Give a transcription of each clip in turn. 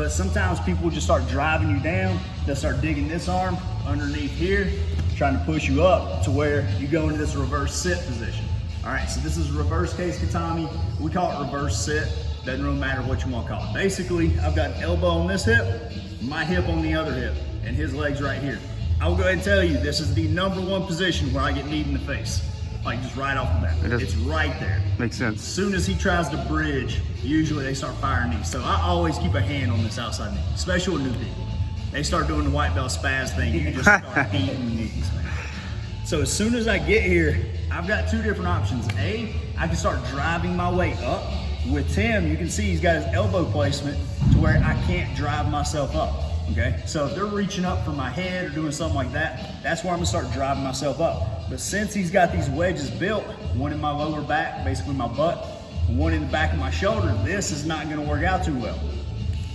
But sometimes people just start driving you down. They'll start digging this arm underneath here, trying to push you up to where you go into this reverse sit position. All right, so this is reverse case katami. We call it reverse sit. Doesn't really matter what you want to call it. Basically, I've got an elbow on this hip, my hip on the other hip, and his leg's right here. I will go ahead and tell you, this is the #1 position where I get kneed in the face. Like just right off the bat. It's right there. Makes sense. As soon as he tries to bridge, usually they start firing knees. So I always keep a hand on this outside knee, especially with new people. They start doing the white belt spaz thing, you just start beating knees, man. So as soon as I get here, I've got two different options. A, I can start driving my way up. With Tim, you can see he's got his elbow placement to where I can't drive myself up, okay? So if they're reaching up for my head or doing something like that, that's where I'm gonna start driving myself up. But since he's got these wedges built, one in my lower back, basically my butt, and one in the back of my shoulder, this is not gonna work out too well.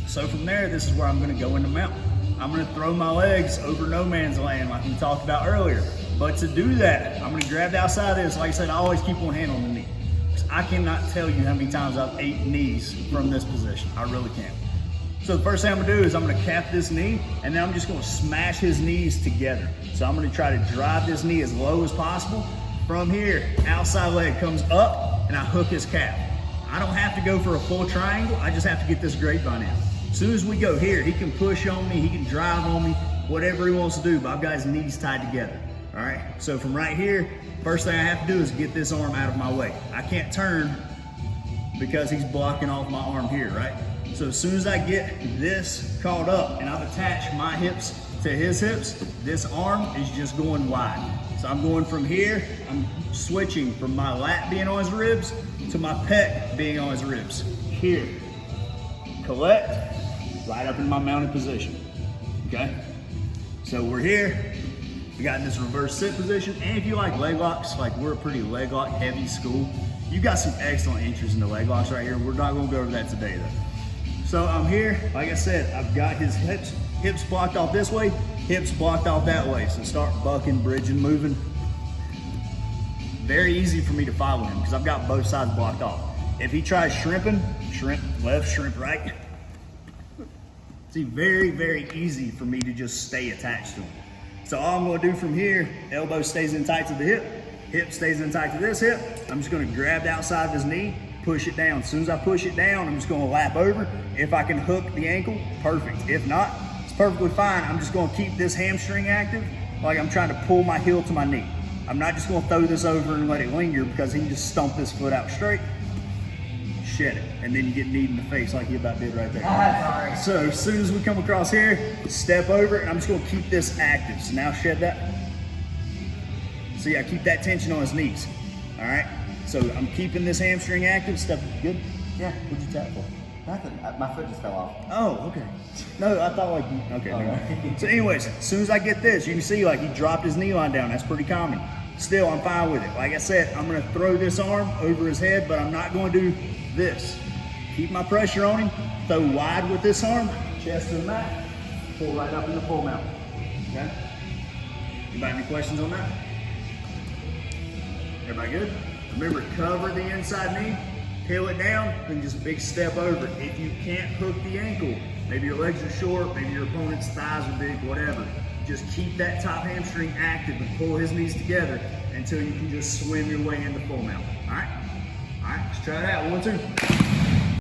So from there, this is where I'm gonna go into mount. I'm gonna throw my legs over no man's land like we talked about earlier. But to do that, I'm gonna grab the outside of this. Like I said, I always keep one hand on the knee. I cannot tell you how many times I've ate knees from this position. I really can't. So the first thing I'm gonna do is I'm gonna cap this knee, and then I'm just gonna smash his knees together. So I'm gonna try to drive this knee as low as possible. From here, outside leg comes up, and I hook his calf. I don't have to go for a full triangle, I just have to get this grapevine in. As soon as we go here, he can push on me, he can drive on me, whatever he wants to do, but I've got his knees tied together. All right, so from right here, first thing I have to do is get this arm out of my way. I can't turn because he's blocking off my arm here, right? So as soon as I get this caught up and I've attached my hips to his hips, this arm is just going wide. So I'm going from here, I'm switching from my lat being on his ribs to my pec being on his ribs. Here, collect, right up in my mounted position, okay? So we're here. We got in this reverse sit position, and if you like leg locks, like we're a pretty leg lock heavy school, you got some excellent entries into leg locks right here. We're not gonna go over that today though. So I'm here, like I said, I've got his hips blocked off this way, hips blocked off that way. So start bucking, bridging, moving. Very easy for me to follow him because I've got both sides blocked off. If he tries shrimping, shrimp left, shrimp right. See, very, very easy for me to just stay attached to him. So all I'm gonna do from here, elbow stays in tight to the hip stays in tight to this hip. I'm just gonna grab the outside of his knee, push it down. As soon as I push it down, I'm just gonna lap over. If I can hook the ankle, perfect. If not, it's perfectly fine. I'm just gonna keep this hamstring active like I'm trying to pull my heel to my knee. I'm not just gonna throw this over and let it linger because he can just stomp this foot out straight, shed it, and then you get kneed in the face like he about did right there. So as soon as we come across here, step over, and I'm just gonna keep this active. So now shed that. See, I keep that tension on his knees. All right, so I'm keeping this hamstring active. Step, good? Yeah, what'd you tap for? Nothing, my foot just fell off. Oh, okay. No, I thought like, okay. Right. So anyways, as soon as I get this, you can see like he dropped his knee line down. That's pretty common. Still, I'm fine with it. Like I said, I'm gonna throw this arm over his head, but I'm not gonna do this. Keep my pressure on him, throw wide with this arm, chest to the mat, pull right up in the full mount, okay? Anybody any questions on that? Everybody good? Remember, cover the inside knee, peel it down, then just big step over. If you can't hook the ankle, maybe your legs are short, maybe your opponent's thighs are big, whatever, just keep that top hamstring active and pull his knees together until you can just swim your way into full mount, all right? All right, let's try it out, 1, 2.